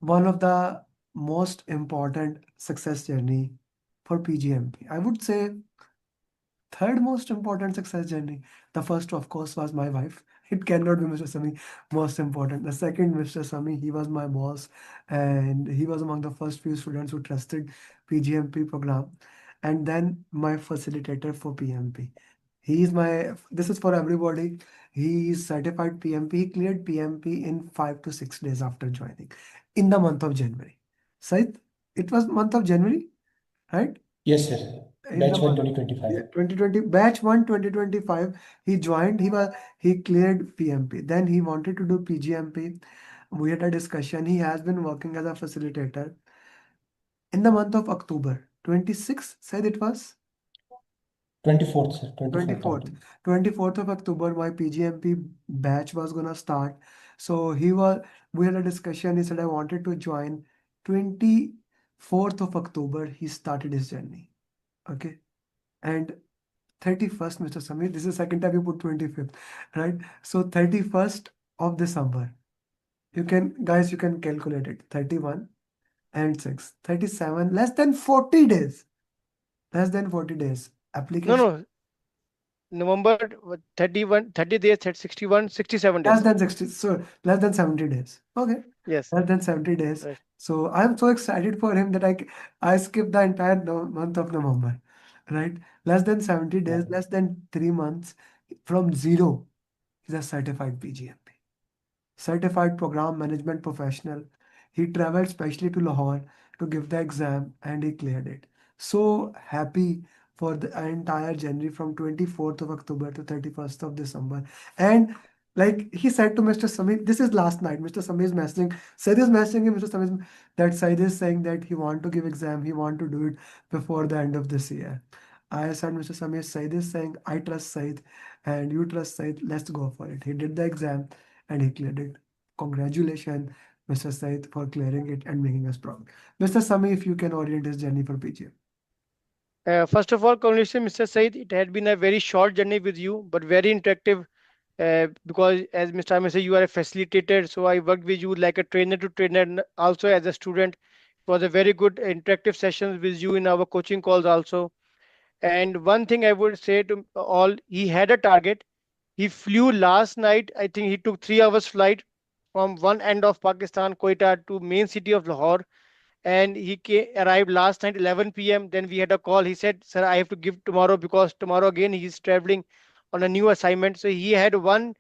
one of the most important success journey for PGMP. I would say third most important success journey. The first, of course, was my wife. It cannot be Mr. Sami most important. The second, Mr. Sami, he was my boss, and he was among the first few students who trusted PGMP program. And then my facilitator for PMP. He is my. This is for everybody. He is certified PMP. He cleared PMP in 5 to 6 days after joining, in the month of January. Said it was month of January, right? Yes, sir. In the Batch 1 month, 2025. yeah, 2020, batch 1 2025, he joined. He cleared PMP, then he wanted to do PGMP. We had a discussion. He has been working as a facilitator in the month of October 26th, said it was 24th, sir. 24th 24th. October. 24th of October, my PGMP batch was gonna start. So we had a discussion. He said I wanted to join. 24th of October, he started his journey. Okay. And 31st, Mr. Samir, this is the second time you put 25th, right? So 31st of December, guys, you can calculate it. 31 and 6, 37, less than 40 days. Less than 40 days. No, Application, no. November 31, 30 days, 61, 67 less days. than 60, so less than 70 days. Okay, Yes. less than 70 days. Right. So I'm so excited for him that I skipped the entire month of November, right? Less than 70 Yeah. days, less than 3 months from zero. He's a certified PGMP. Certified Program Management Professional. He traveled specially to Lahore to give the exam and he cleared it. So happy for the entire journey from 24th of October to 31st of December. And like he said to Mr. Samir, this is last night. Mr. Samir is messaging, Said is messaging him, Mr. Samir, that Said is saying that he want to give exam, he want to do it before the end of this year. I said, Mr. Samir, Said is saying, I trust Said and you trust Said, let's go for it. He did the exam and he cleared it. Congratulations, Mr. Said, for clearing it and making us proud. Mr. Sami, if you can orient his journey for PGM. First of all, congratulations, Mr. Said. It had been a very short journey with you, but very interactive. Because as Mr. Amir said, you are a facilitator, so I worked with you like a trainer to trainer, and also as a student. It was a very good interactive sessions with you in our coaching calls also. And one thing I would say to all, he had a target. He flew last night. I think he took 3 hours flight from one end of Pakistan, Quetta, to main city of Lahore, and arrived last night 11 p.m. Then we had a call. He said, sir, I have to give tomorrow because tomorrow again he is traveling on a new assignment. So he had one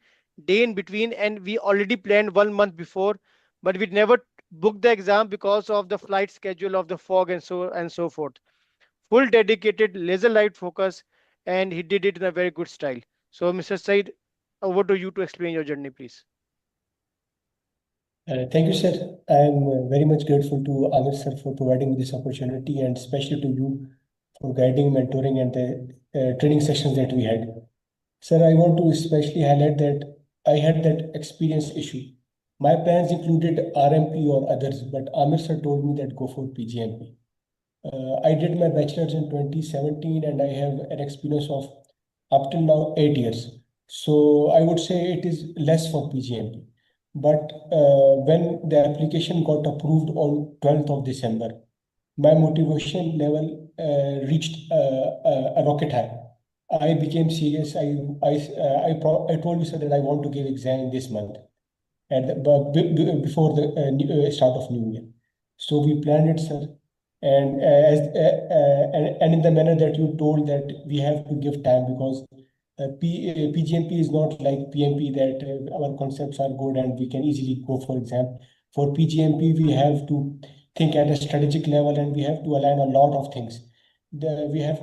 day in between, and we already planned 1 month before, but we never booked the exam because of the flight schedule, of the fog, and so forth. Full dedicated laser light focus, and he did it in a very good style. So Mr. Said, over to you to explain your journey, please. Thank you, sir. I'm very much grateful to Amir sir for providing me this opportunity, and especially to you for guiding, mentoring, and the training sessions that we had. Sir, I want to especially highlight that I had that experience issue. My plans included RMP or others, but Amir sir told me that go for PGMP. I did my bachelor's in 2017 and I have an experience of up till now 8 years. So I would say it is less for PGMP. But when the application got approved on 12th of December, my motivation level reached a rocket high. I became serious. I told you, sir, that I want to give exam this month before the start of new year. So we planned it, sir, and in the manner that you told that we have to give time because PGMP is not like PMP that our concepts are good and we can easily go for exam. For PGMP, we have to think at a strategic level and we have to align a lot of things. We have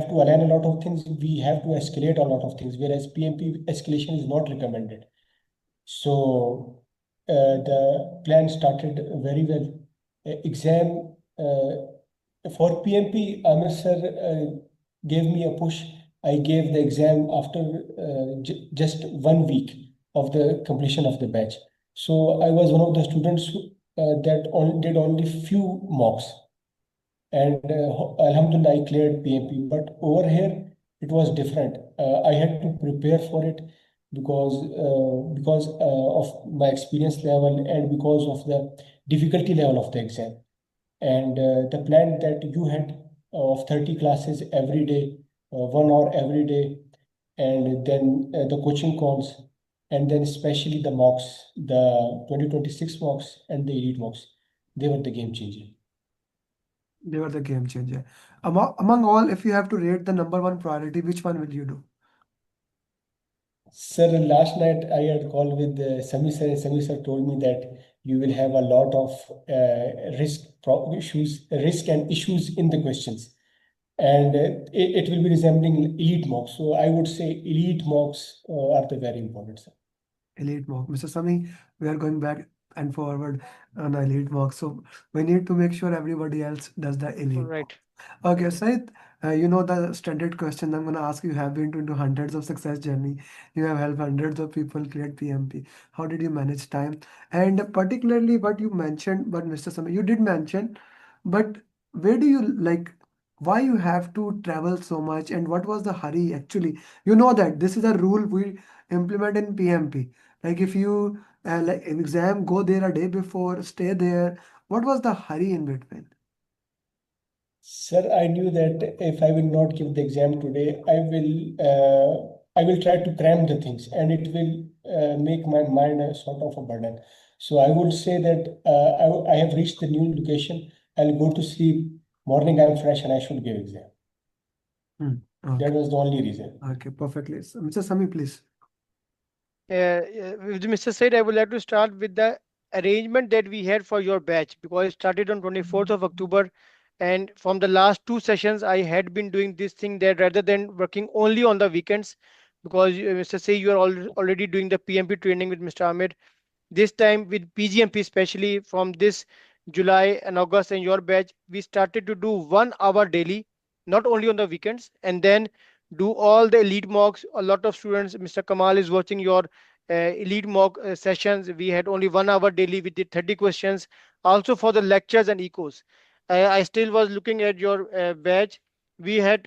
to align a lot of things. We have to escalate a lot of things, whereas PMP escalation is not recommended. So the plan started very well. Exam for PMP, Amir sir gave me a push. I gave the exam after just 1 week of the completion of the batch. So I was one of the students that did only few mocks. And Alhamdulillah, I cleared PMP. But over here, it was different. I had to prepare for it because of my experience level and because of the difficulty level of the exam. And the plan that you had of 30 classes every day, 1 hour every day, and then the coaching calls, and then especially the mocks, the 2026 mocks and the elite mocks, they were the game changer. They were the game changer. Among all, if you have to rate the number one priority, which one will you do? Sir, last night I had called with Sami sir, and Sami sir told me that you will have a lot of risk and issues in the questions, and it will be resembling elite mocks. So I would say elite mocks are the very important, sir. Elite mock. Mr. Sami, we are going back and forward on elite mock. So we need to make sure everybody else does the elite mock. Right. Okay, Said, you know the standard question I'm gonna ask you. You have been into hundreds of success journey. You have helped hundreds of people create PMP. How did you manage time? And particularly what you mentioned, but Mr. Sami, you did mention, but where do you like? Why you have to travel so much? And what was the hurry actually? You know that this is a rule we implement in PMP. Like if you like exam, go there a day before, stay there. What was the hurry in between? Sir, I knew that if I will not give the exam today, I will try to cram the things, and it will make my mind a sort of a burden. So I would say that I have reached the new location. I'll go to sleep. Morning, I'm fresh, and I should give exam. Hmm. That Okay. was the only reason. Okay, perfectly. So, Mr. Sami, please. With Mr. Said, I would like to start with the arrangement that we had for your batch because it started on 24th of October. And from the last two sessions, I had been doing this thing that rather than working only on the weekends, because Mr. Say you are already doing the PMP training with Mr. Ahmed. This time with PGMP, especially from this July and August and your batch, we started to do 1 hour daily, not only on the weekends, and then do all the elite mocks. A lot of students, Mr. Kamal is watching your elite mock sessions. We had only 1 hour daily. We did 30 questions. Also for the lectures and ecos. I still was looking at your batch. We had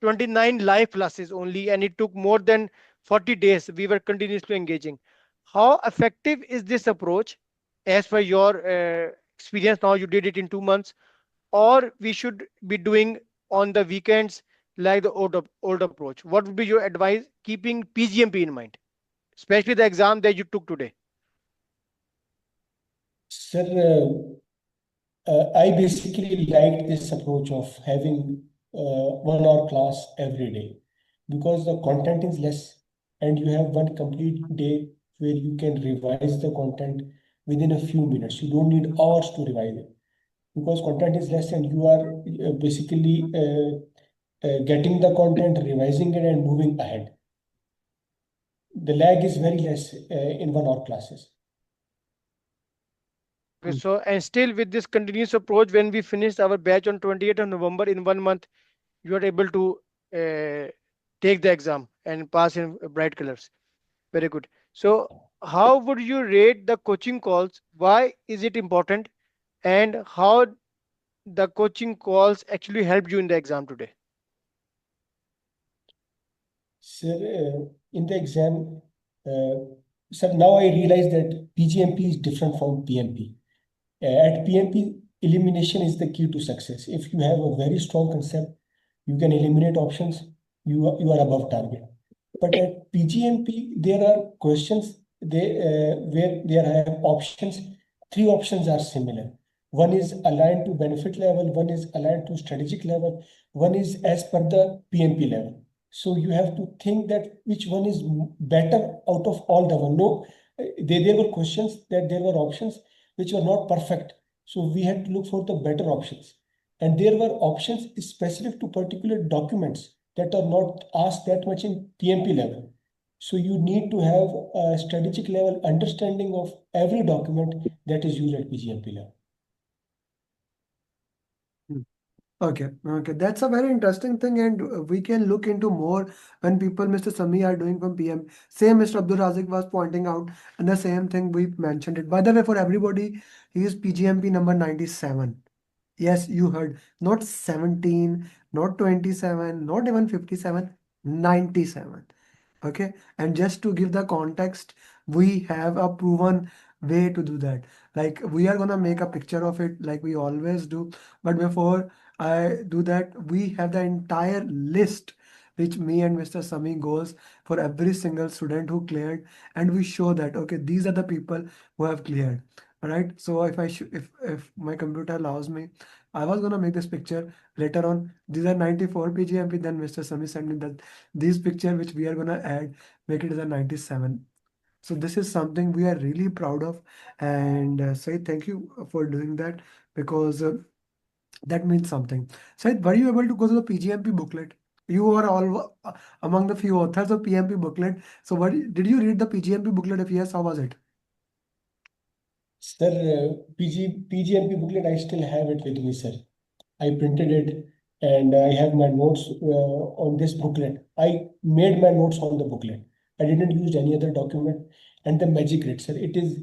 29 live classes only, and it took more than 40 days. We were continuously engaging. How effective is this approach as per your experience? Now you did it in 2 months, or we should be doing on the weekends like the old approach? What would be your advice keeping PGMP in mind, especially the exam that you took today? Sir, I basically liked this approach of having 1 hour class every day because the content is less and you have one complete day where you can revise the content within a few minutes. You don't need hours to revise it because content is less and you are basically getting the content, revising it, and moving ahead. The lag is very less in 1 hour classes. Okay, so and still with this continuous approach, when we finished our batch on 28th of November, in 1 month, you are able to uh, take the exam and pass in bright colors. Very good. So, how would you rate the coaching calls? Why is it important? And how the coaching calls actually helped you in the exam today? Sir, in the exam, uh, sir, now I realize that PGMP is different from PMP. At PMP, elimination is the key to success. If you have a very strong concept, you can eliminate options, you are above target. But at PGMP, there are questions where there are options. Three options are similar. One is aligned to benefit level, one is aligned to strategic level, one is as per the PMP level. So you have to think that which one is better out of all the one. No, there were questions that there were options which were not perfect. So we had to look for the better options. And there were options specific to particular documents that are not asked that much in PMP level. So you need to have a strategic level understanding of every document that is used at PGMP level. Okay, okay, that's a very interesting thing, and we can look into more when people, Mr. Sami, are doing from PM. Same Mr. Abdul Razik was pointing out, and the same thing we mentioned it. By the way, for everybody, he is PGMP number 97. Yes, you heard, not 17, not 27, not even 57, 97. Okay, and just to give the context, we have a proven way to do that. Like we are gonna make a picture of it like we always do. But before I do that, we have the entire list which me and Mr. Sami goes for every single student who cleared, and we show that okay, these are the people who have cleared. All right. So if my computer allows me, I was gonna make this picture later on. These are 94 PGMP. Then Mr. Sami sent me that these picture which we are gonna add, make it as a 97. So this is something we are really proud of, and Said, thank you for doing that because that means something. Said, were you able to go to the PGMP booklet? You are all among the few authors of PMP booklet. So what did you read the PGMP booklet? If yes, how was it? Sir, PGMP booklet, I still have it with me, sir. I printed it and I have my notes on this booklet. I made my notes on the booklet. I didn't use any other document. And the magic grid, sir, it is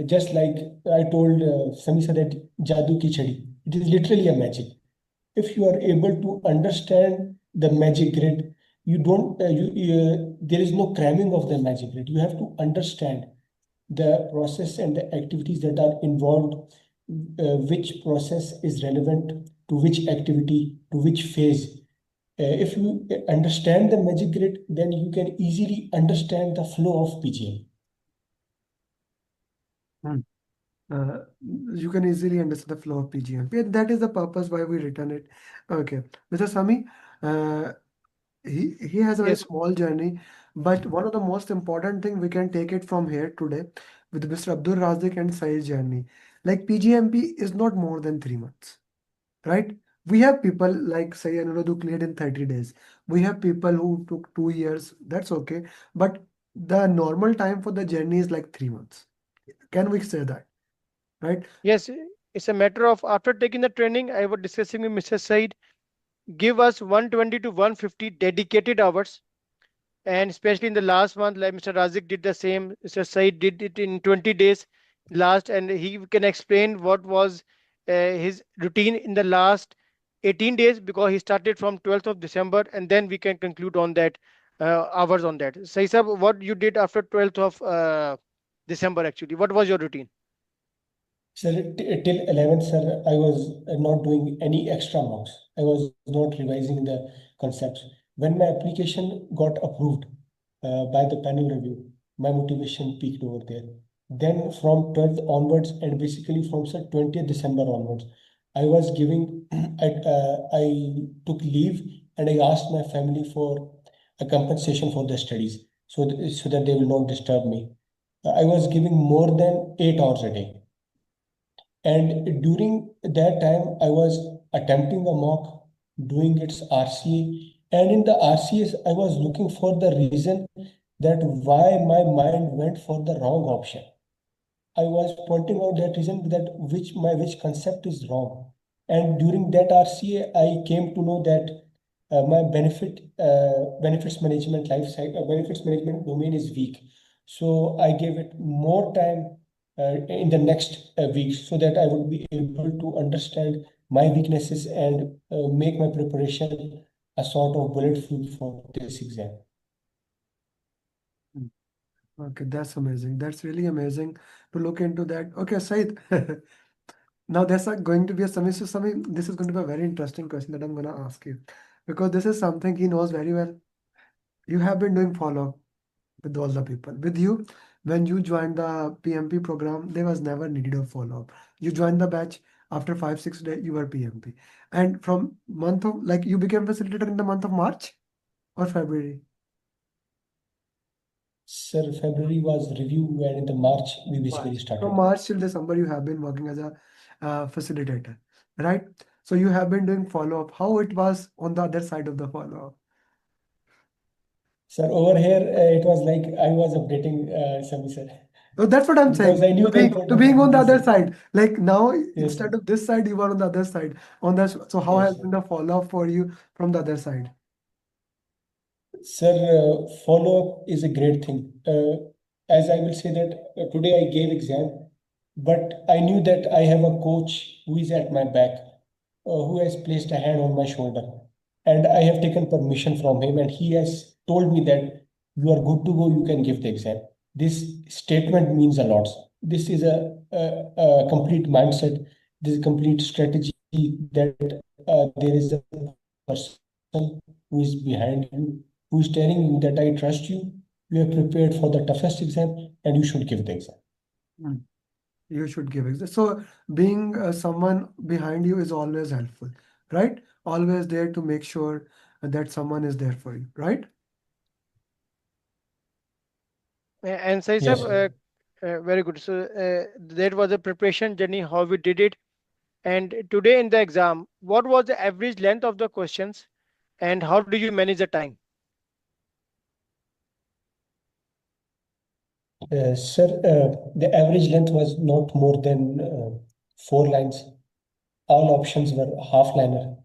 just like I told Sami sir that Jadoo Ki Chadi. It is literally a magic. If you are able to understand the magic grid, you don't, there is no cramming of the magic grid. You have to understand the process and the activities that are involved, which process is relevant to which activity, to which phase. If you understand the magic grid, then you can easily understand the flow of PGM. Hmm. Uh, you can easily understand the flow of PGMP. And that is the purpose why we written it. Okay, Mr. Sami, uh, he has a very Yes. small journey, but one of the most important thing we can take it from here today with Mr. Abdul Razik and Saeed's journey. Like PGMP is not more than 3 months, right? We have people like say Anuradh who cleared in 30 days. We have people who took 2 years. That's okay, but the normal time for the journey is like 3 months. Can we say that, right? Yes, it's a matter of after taking the training, I was discussing with Mr. Said, give us 120 to 150 dedicated hours. And especially in the last month, like Mr. Razik did the same, Mr. Said did it in 20 days last, and he can explain what was his routine in the last 18 days because he started from 12th of December, and then we can conclude on that hours on that. Said sir, what you did after 12th of December actually? What was your routine? Sir, till 11th, sir, I was not doing any extra marks. I was not revising the concepts. When my application got approved by the panel review, my motivation peaked over there. Then from 12th onwards, and basically from sir 20th December onwards, I was giving, I took leave and I asked my family for a compensation for the studies so that they will not disturb me. I was giving more than 8 hours a day. And during that time, I was attempting a mock, doing its RCA. And in the RCS, I was looking for the reason that why my mind went for the wrong option. I was pointing out that reason that which concept is wrong. And during that RCA, I came to know that my benefits management domain is weak. So I gave it more time in the next week so that I would be able to understand my weaknesses and make my preparation a sort of bulletproof for this exam. Hmm. Okay, that's amazing. That's really amazing to look into that. Okay, Said. Now there's going to be a Sami. So Sami, this is going to be a very interesting question that I'm going to ask you because this is something he knows very well. You have been doing follow-up with all the people. With you, when you joined the PMP program, there was never needed a follow-up. You joined the batch after 5, 6 days, you were PMP. And from month of like you became facilitator in the month of March or February. Sir, February was review and in the March we basically March. From started. March till December, you have been working as a facilitator, right? So you have been doing follow-up. How it was on the other side of the follow-up? Sir, over here it was like I was updating Sami sir So that's what I'm because saying. I knew To the being to importance being of on the other BPC. side. Like now, Yes, sir. instead of this side, you are on the other side. On the so how Yes, has sir. been the follow-up for you from the other side? Sir, follow-up is a great thing. As I will say that today I gave exam, but I knew that I have a coach who is at my back, who has placed a hand on my shoulder, and I have taken permission from him, and he has told me that you are good to go, you can give the exam. This statement means a lot. this is a complete mindset. This is a complete strategy that there is a person who is behind you, who is telling you that I trust you. You are prepared for the toughest exam, and you should give the exam. Mm. You should give exam. So being someone behind you is always helpful, right? Always there to make sure that someone is there for you, right? And Sai Yes, sir, sir. very good. So that was a preparation journey, how we did it. And today in the exam, what was the average length of the questions, and how do you manage the time? Sir, the average length was not more than 4 lines. All options were half-liner,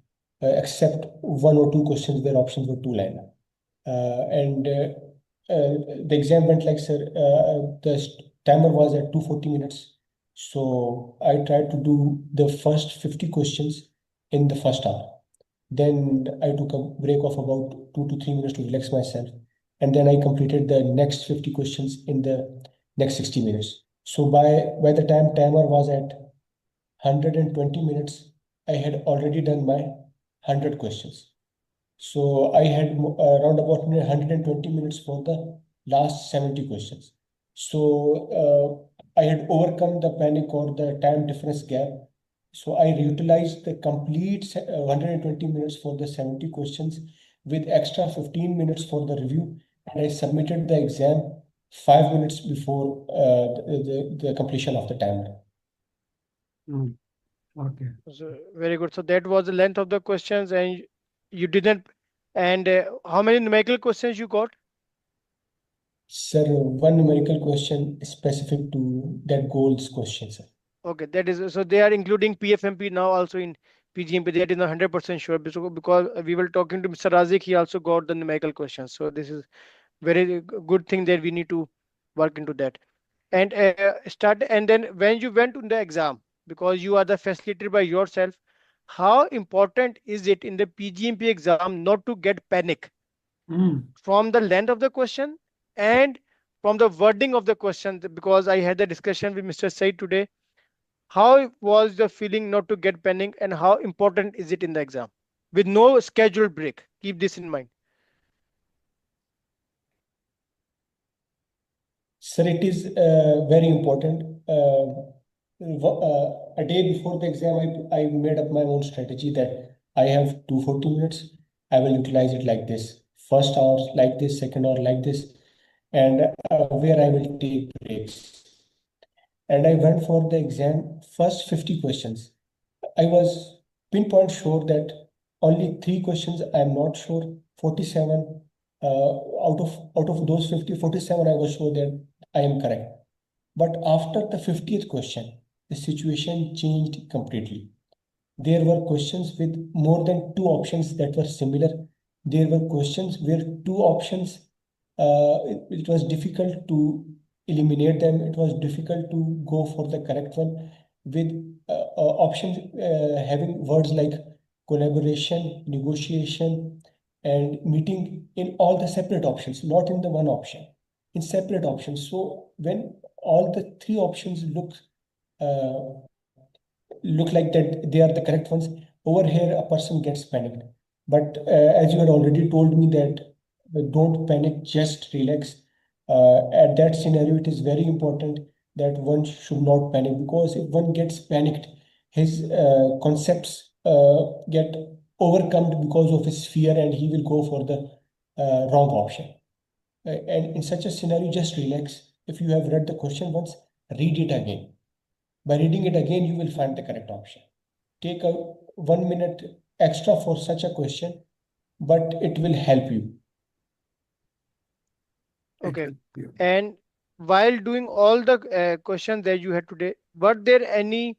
except one or two questions where options were two-liner. And the exam went like, sir, the timer was at 240 minutes. So I tried to do the first 50 questions in the first hour. Then I took a break of about 2 to 3 minutes to relax myself. And then I completed the next 50 questions in the next 60 minutes. So by the time timer was at 120 minutes, I had already done my 100 questions. So I had around about 120 minutes for the last 70 questions. So I had overcome the panic or the time difference gap. So I utilized the complete 120 minutes for the 70 questions with extra 15 minutes for the review. And I submitted the exam 5 minutes before the completion of the timer. Mm. Okay. So very good. So that was the length of the questions, and you didn't. And how many numerical questions you got? Sir, one numerical question specific to that goals question, sir. Okay, that is so they are including PFMP now also in PGMP. That is not 100% sure because we were talking to Mr. Razik. He also got the numerical questions. So this is very good thing that we need to work into that. And start. And then when you went to the exam, because you are the facilitator by yourself, how important is it in the PGMP exam not to get panic Mm. from the length of the question and from the wording of the question? Because I had the discussion with Mr. Said today. How was the feeling not to get panic, and how important is it in the exam with no scheduled break? Keep this in mind. Sir, it is very important. A day before the exam, I made up my own strategy that I have 240 minutes. I will utilize it like this. First hour like this, second hour like this, and where I will take breaks. And I went for the exam first 50 questions. I was pinpoint sure that only three questions I'm not sure. 47 out of those 50, 47 I was sure that I am correct. But after the 50th question, the situation changed completely. There were questions with more than two options that were similar. There were questions where two options, it was difficult to eliminate them. It was difficult to go for the correct one with options having words like collaboration, negotiation, and meeting in all the separate options, not in the one option, in separate options. So when all the three options uh, look like that they are the correct ones, over here a person gets panicked. But as you had already told me that don't panic, just relax. At that scenario, it is very important that one should not panic, because if one gets panicked, his concepts get overcome because of his fear, and he will go for the wrong option. And in such a scenario, just relax. If you have read the question once, read it again. By reading it again, you will find the correct option. Take a 1 minute extra for such a question, but it will help you. It Okay. will be. And while doing all the questions that you had today, were there any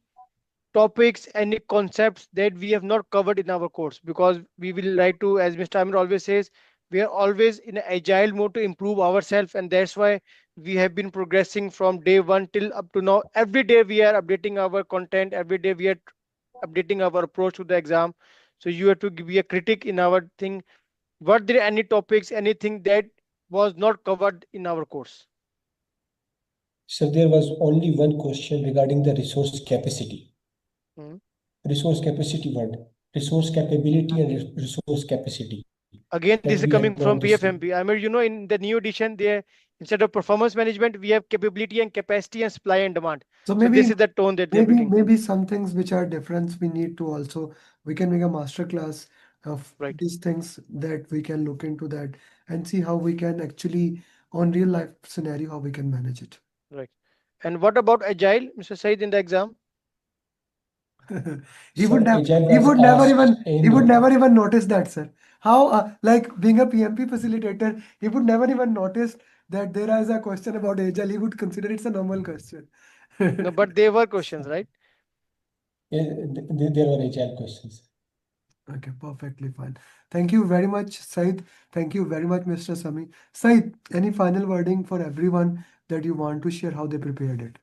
topics, any concepts that we have not covered in our course? Because we will like to, as Mr. Amir always says, we are always in an agile mode to improve ourselves, and that's why we have been progressing from day one till up to now. Every day we are updating our content, every day we are updating our approach to the exam. So you have to be a critic in our thing. Were there any topics, anything that was not covered in our course? So there was only one question regarding the resource capacity. Hmm. Resource capacity word, resource capability and resource capacity Again, that this is we have coming to from understand. PFMP. I mean, in the new edition, there instead of performance management, we have capability and capacity and supply and demand. So So maybe this is the tone that they're maybe bringing. maybe some things which are different, we need to also, we can make a master class of Right, these things that we can look into that and see how we can actually on real life scenario how we can manage it. right. And what about agile, Mr. Said, in the exam? He So would have, agile was asked he would in never even notice that, sir. How, like being a PMP facilitator, he would never even notice that there is a question about agile. He would consider it's a normal question. No, but they were questions, right? there were agile questions. Okay, perfectly fine. Thank you very much, Said. Thank you very much, Mr. Sami. Said, any final wording for everyone that you want to share how they prepared it?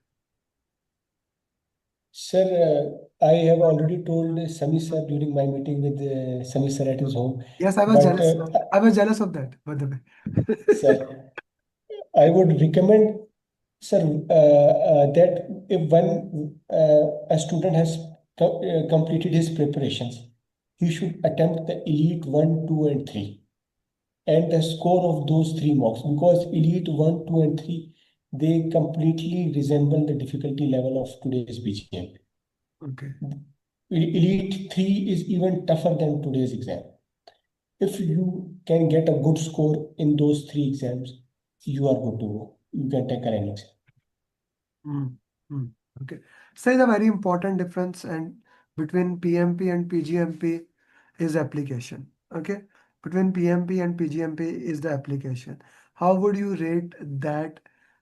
Sir, I have already told Sami sir during my meeting with Sami sir at his home, Yes, I was but jealous. I was jealous of that, by the way. sir, I would recommend, sir, that if when a student has completed his preparations, he should attempt the elite 1, 2, and 3 and the score of those three mocks because elite 1, 2, and 3 they completely resemble the difficulty level of today's BGM. Okay. Elite 3 is even tougher than today's exam. If you can get a good score in those three exams, you are good to go. You can take any exam. Mm, mm, okay. So the very important difference and between PMP and PGMP is application. Okay. Between PMP and PGMP is the application. How would you rate that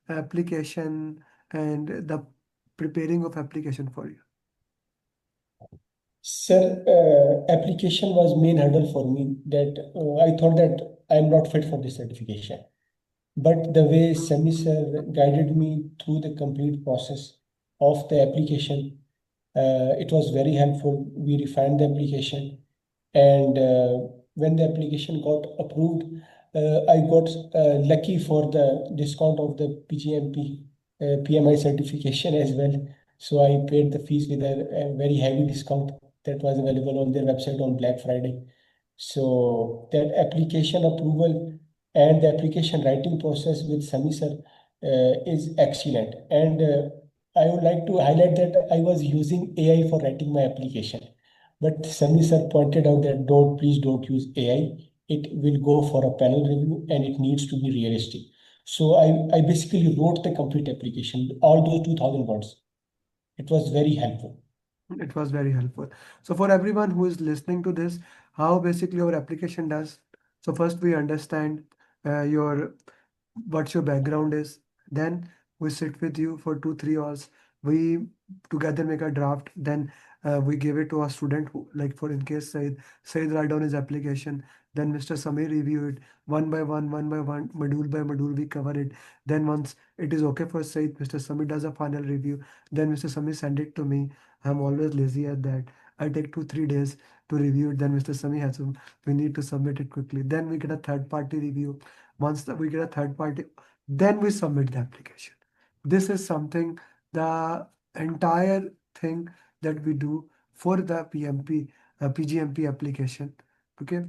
application and the preparing of application for you? Sir, application was main hurdle for me that I thought that I am not fit for this certification. But the way Sami sir guided me through the complete process of the application, it was very helpful. We refined the application, and when the application got approved, I got lucky for the discount of the PGMP PMI certification as well. So I paid the fees with a very heavy discount that was available on their website on Black Friday. So that application approval and the application writing process with Sami sir is excellent. And I would like to highlight that I was using AI for writing my application. But Sami sir pointed out that please don't use AI. It will go for a panel review and it needs to be realistic. So I basically wrote the complete application, all those 2000 words. It was very helpful. It was very helpful. So for everyone who is listening to this, how basically our application does. So first we understand your what your background is. Then we sit with you for 2 3 hours. We together make a draft. Then we give it to a student who, like for in case Said write down his application. Then Mr. Samir review it one by one, module by module. We cover it. Then once it is okay for Said, Mr. Samir does a final review. Then Mr. Samir send it to me. I'm always lazy at that. I take 2 3 days to review it. Then Mr. Sami has to, we need to submit it quickly. Then we get a third party review. Once we get a third party, then we submit the application. This is something, the entire thing that we do for the PMP, PGMP application. Okay,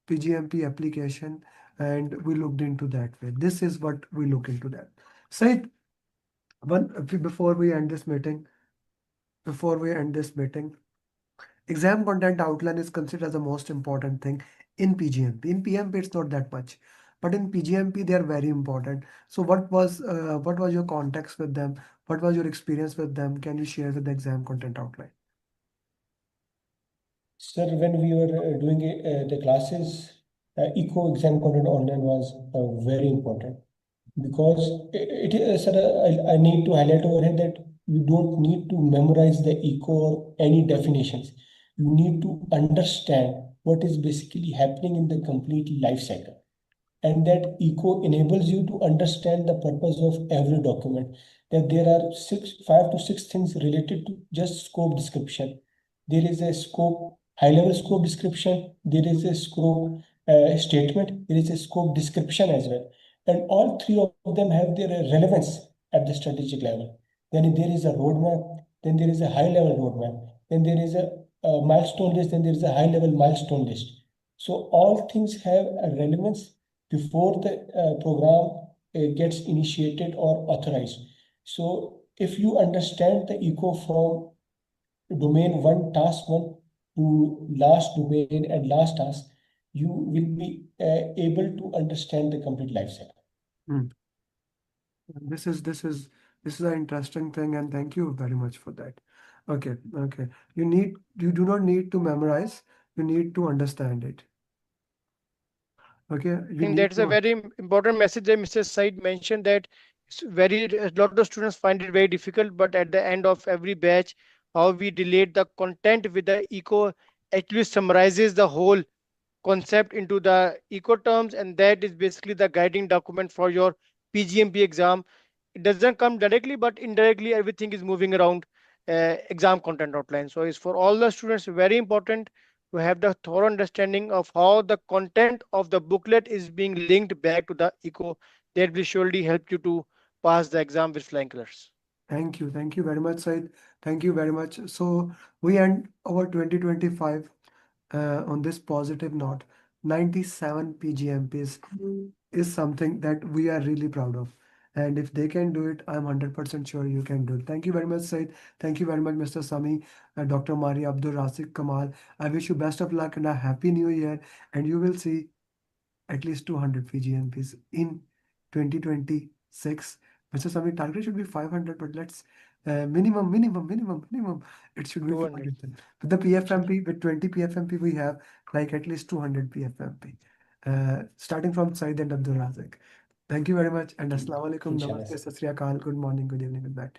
PGMP application, and we looked into that way. This is what we look into that. Said, before we end this meeting, before we end this meeting, exam content outline is considered as the most important thing in PGMP. In PMP, it's not that much, but in PGMP, they are very important. So, what was your context with them? What was your experience with them? Can you share with the exam content outline? Sir, when we were doing the classes, eco exam content online was very important because sir, I need to highlight over here that you don't need to memorize the eco or any definitions. You need to understand what is basically happening in the complete life cycle. And that eco enables you to understand the purpose of every document. That there are 5 to 6 things related to just scope description. There is a scope, high level scope description, there is a scope statement, there is a scope description as well. And all three of them have their relevance at the strategic level. Then there is a roadmap, then there is a high level roadmap, then there is a milestone list, then there is a high level milestone list. So all things have a relevance before the program gets initiated or authorized. So if you understand the eco from domain one, task one to last domain and last task, you will be able to understand the complete life cycle. Mm. This is this is this is an interesting thing, and thank you very much for that. Okay, okay. You do not need to memorize, you need to understand it. Okay, I you think need that's a to. very important message that Mr. Said mentioned, that a lot of students find it very difficult, but at the end of every batch, how we relate the content with the eco actually summarizes the whole concept into the eco terms, and that is basically the guiding document for your PGMP exam. It doesn't come directly, but indirectly everything is moving around exam content outline. So it's for all the students very important to have the thorough understanding of how the content of the booklet is being linked back to the eco. That will surely help you to pass the exam with flying colors. Thank you very much, Said. Thank you very much. So we end our 2025 on this positive note. 97 PGMPs is something that we are really proud of. And if they can do it, I'm 100% sure you can do it. Thank you very much, Said. Thank you very much, Mr. Sami, Dr. Mari, Abdul Rasik, Kamal. I wish you best of luck and a happy new year. And you will see at least 200 PGMPs in 2026. Mr. Sami, target should be 500, but let's minimum. It should be 200. 200 then. With the PFMP, with 20 PFMP, we have like at least 200 PFMP. Starting from Said and Abdul Razak. Thank you very much and Okay. Assalamu alaikum, Inshallah. Namaste, Sat Sri Akal, good morning, good evening, good night.